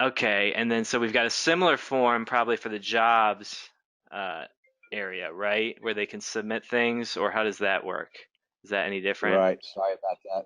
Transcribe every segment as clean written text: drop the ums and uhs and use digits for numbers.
Okay, and then so we've got a similar form probably for the jobs uh, area, right? Where they can submit things, or how does that work? Is that any different? Right. Sorry about that.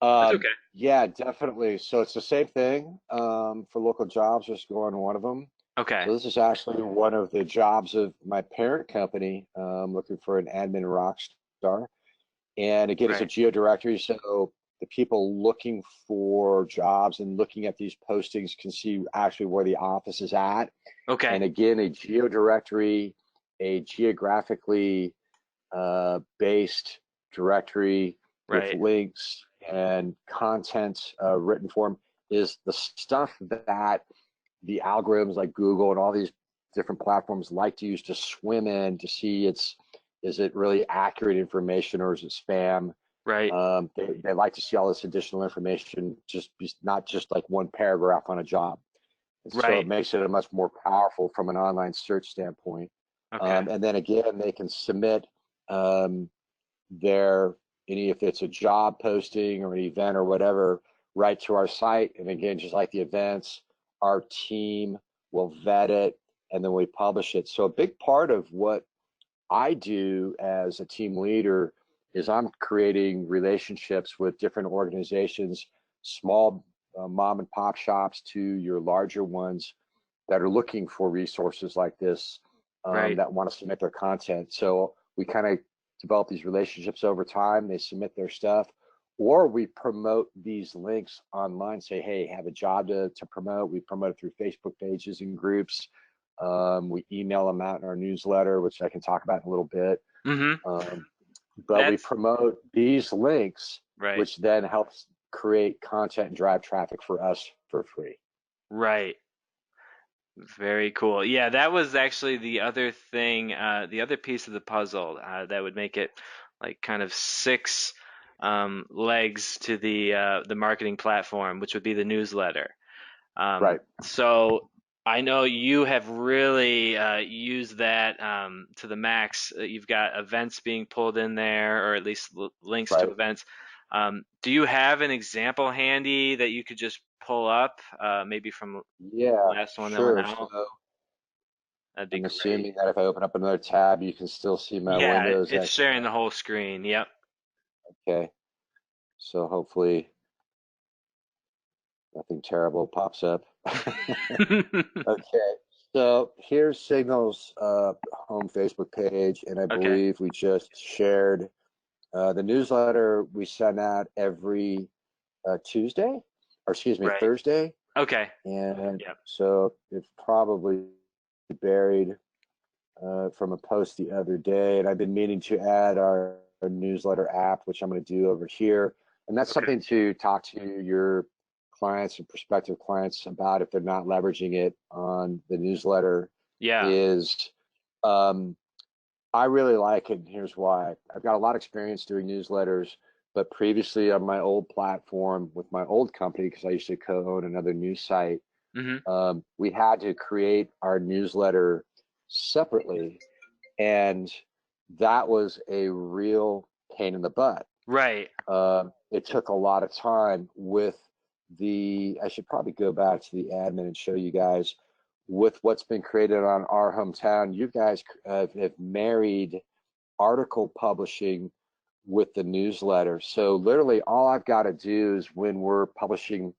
That's okay. Yeah, definitely. So it's the same thing for local jobs. Just go on one of them. Okay, So this is actually one of the jobs of my parent company, looking for an admin rock star. And again, it's a right. geo directory, so the people looking for jobs and looking at these postings can see actually where the office is at. Okay, And again, a geo directory, a geographically based directory with right, links and content written form is the stuff that the algorithms like Google and all these different platforms like to use to swim in to see is it really accurate information or is it spam? right, They like to see all this additional information, just not just like one paragraph on a job. And so it right. makes it a much more powerful from an online search standpoint. Okay, And then again, they can submit um, their any if it's a job posting or an event or whatever right to our site. And again, just like the events, our team will vet it and then we publish it. So a big part of what I do as a team leader is I'm creating relationships with different organizations, small mom and pop shops to your larger ones that are looking for resources like this, right, that want to submit their content. So we kind of develop these relationships over time. They submit their stuff, or we promote these links online. Say, hey, have a job to promote. We promote it through Facebook pages and groups. We email them out in our newsletter, which I can talk about in a little bit. mm-hmm. Um, but we That's promote these links, right, which then helps create content and drive traffic for us for free. right. Very cool. Yeah, that was actually the other thing, the other piece of the puzzle that would make it like kind of six legs to the marketing platform, which would be the newsletter. Right. So I know you have really used that to the max. You've got events being pulled in there, or at least links to Right. events. Do you have an example handy that you could just pull up, maybe from the Yeah, last one that went sure. So out? That'd be I'm great. assuming that if I open up another tab, you can still see my Yeah, window. Is it's that sharing the correct? whole screen. Yep. Okay. So hopefully nothing terrible pops up. Okay. So here's Signal's home Facebook page, and I Okay. believe we just shared the newsletter we send out every Tuesday, or excuse me, Right. Thursday. Okay. And Yep. so it's probably buried from a post the other day, and I've been meaning to add our newsletter app, which I'm going to do over here. And that's Okay. something to talk to your clients and prospective clients about if they're not leveraging it on the newsletter. Yeah. Is um, I really like it, and here's why. I've got a lot of experience doing newsletters, but previously on my old platform with my old company, because I used to co-own another news site, Hmm. we had to create our newsletter separately, and that was a real pain in the butt. Right. It took a lot of time with I should probably go back to the admin and show you guys with what's been created on our hometown. You guys have married article publishing with the newsletter. So literally all I've got to do is when we're publishing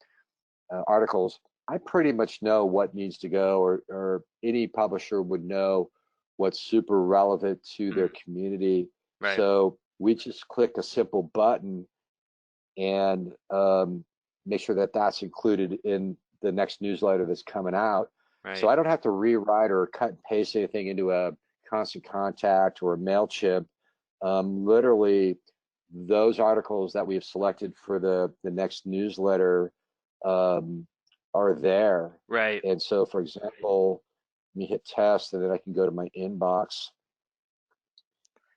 articles, I pretty much know what needs to go, or any publisher would know what's super relevant to their Mm. community. Right. So we just click a simple button and make sure that that's included in the next newsletter that's coming out. So Right. I don't have to rewrite or cut and paste anything into a Constant Contact or a MailChimp. Literally, those articles that we've selected for the next newsletter um, are there. Right. And so, for example, let me hit test, and then I can go to my inbox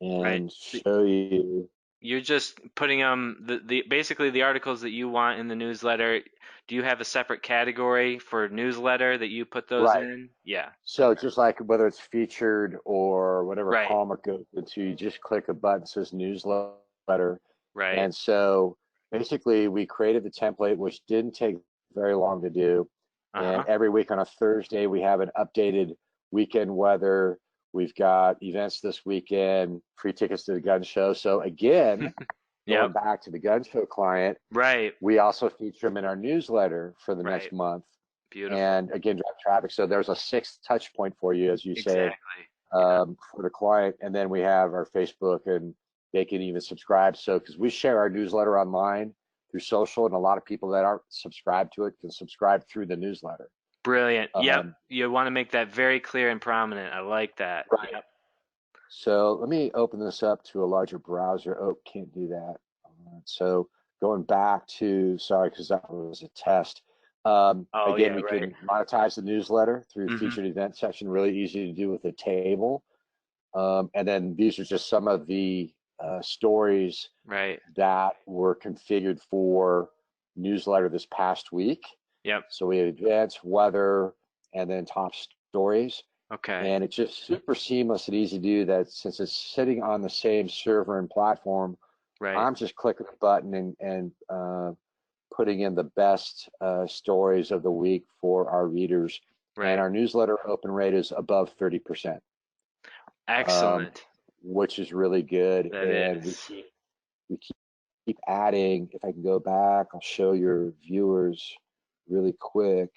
Right. and So show you. you're just putting the basically the articles that you want in the newsletter. Do you have a separate category for newsletter that you put those Right. in? Yeah. So Okay. just like whether it's featured or whatever Right. column it goes into, you just click a button that says newsletter. Right. And so basically we created the template, which didn't take very long to do. And Uh-huh. every week on a Thursday, we have an updated weekend weather. We've got events this weekend, free tickets to the gun show. So again, Yep. going back to the gun show client, Right. we also feature them in our newsletter for the next Right. month. Beautiful. And again, drive traffic. So there's a sixth touch point for you, as you say, Exactly. Yeah. for the client. And then we have our Facebook, and they can even subscribe. So, because we share our newsletter online through social, and a lot of people that aren't subscribed to it can subscribe through the newsletter. Brilliant. Yep. Um, You want to make that very clear and prominent. I like that. right. Yep. So let me open this up to a larger browser. Oh, can't do that. So going back to, sorry, because that was a test. Oh Again, yeah, we right. can monetize the newsletter through Mm-hmm. featured event section, really easy to do with a table. And then these are just some of the stories Right. that were configured for newsletter this past week. Yep. So we had events, weather, and then top stories. Okay. And it's just super seamless and easy to do that, since it's sitting on the same server and platform. Right. I'm just clicking a button and putting in the best stories of the week for our readers. And Right. our newsletter open rate is above 30%, um, Excellent. which is really good. That And is. we keep adding. If I can go back, I'll show your viewers really quick.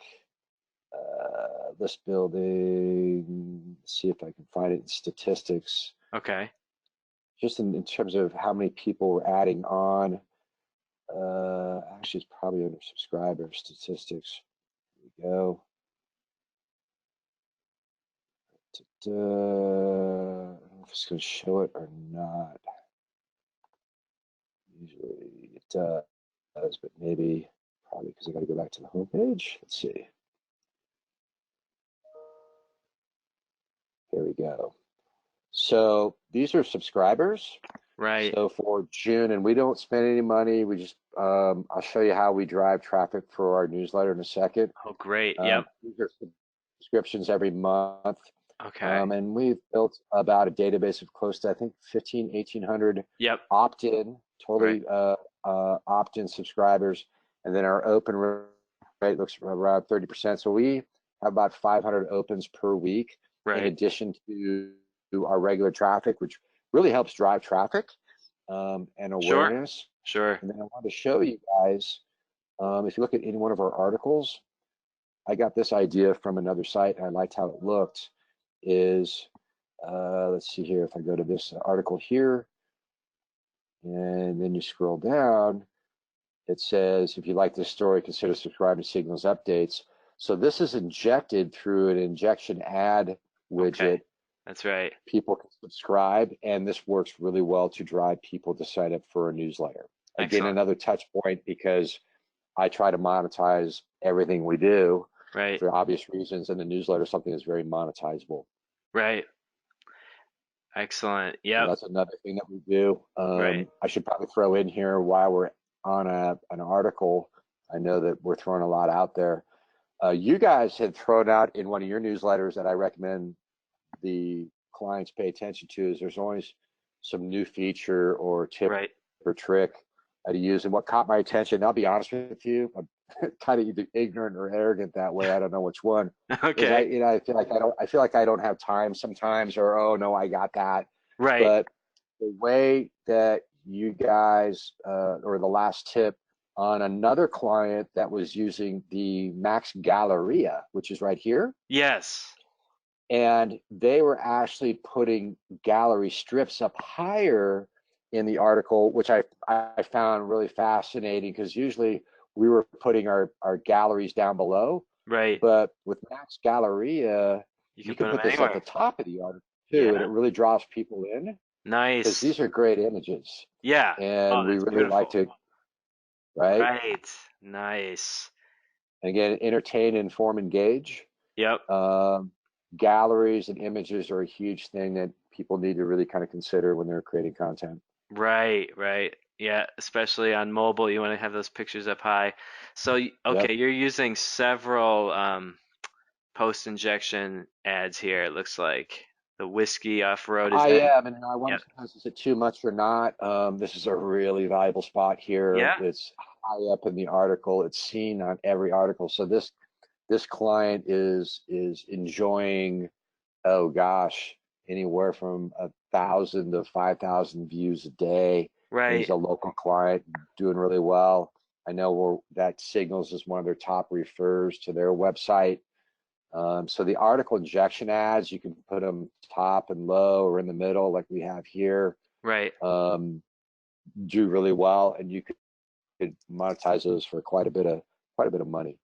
List building, see if I can find it in statistics, Okay. just in terms of how many people we're adding on. Actually, it's probably under subscriber statistics. Here we go. I don't know if it's going to show it or not. Usually it does, but maybe, probably because I got to go back to the home page. Let's see. Here we go. So these are subscribers. Right. So for June, and we don't spend any money. We just, I'll show you how we drive traffic for our newsletter in a second. Oh, great. Yep. These are subscriptions every month. Okay. And we've built about a database of close to, I think, 15, 1,800 Yep. opt-in, Right. totally opt-in subscribers. And then our open rate looks around 30%. So we have about 500 opens per week, in Right. addition to our regular traffic, which really helps drive traffic and Sure. awareness. Sure. And then I want to show you guys, if you look at any one of our articles, I got this idea from another site, and I liked how it looked. Is let's see here, if I go to this article here, and then you scroll down, it says, if you like this story, consider subscribing to Signals updates. So this is injected through an injection ad Okay. widget. That's right. People can subscribe, and this works really well to drive people to sign up for a newsletter. Again, Excellent. another touch point, because I try to monetize everything we do Right. for obvious reasons, and the newsletter is something that's very monetizable. Right. Excellent. So Yep. that's another thing that we do. Right. I should probably throw in here, while we're on an article, I know that we're throwing a lot out there. You guys had thrown out in one of your newsletters that I recommend the clients pay attention to, is there's always some new feature or tip Right. or trick to use. And what caught my attention, I'll be honest with you, I'm kind of either ignorant or arrogant that way. I don't know which one. Is Okay. I feel like I don't have time sometimes, or oh no, I got that. Right. But the way that you guys, or the last tip on another client that was using the Max Galleria, which is right here, Yes. and they were actually putting gallery strips up higher in the article, which I found really fascinating, because usually we were putting our galleries down below, Right. but with Max Galleria, You can you put can them put this at the anywhere. top of the article too, and Yeah. it really draws people in, because Nice. these are great images, Yeah. Oh, and we that's really like beautiful. to, right? Right. Nice. And again, entertain, inform, engage. Yep. Um, Galleries and images are a huge thing that people need to really kind of consider when they're creating content. Right, right. Yeah, especially on mobile, you want to have those pictures up high. So, Yep. okay, you're using several post injection ads here, it looks like. The whiskey off-road, is I that? am, and I wonder Yep. sometimes, is it too much or not? This is a really valuable spot here. Yeah. It's high up in the article. It's seen on every article. So this this client is enjoying, oh gosh, anywhere from 1,000 to 5,000 views a day. He's Right. a local client doing really well. I know that signals as one of their top refers to their website. So the article injection ads, you can put them top and low or in the middle, like we have here, Right. um, do really well, and you could monetize those for quite a bit of money.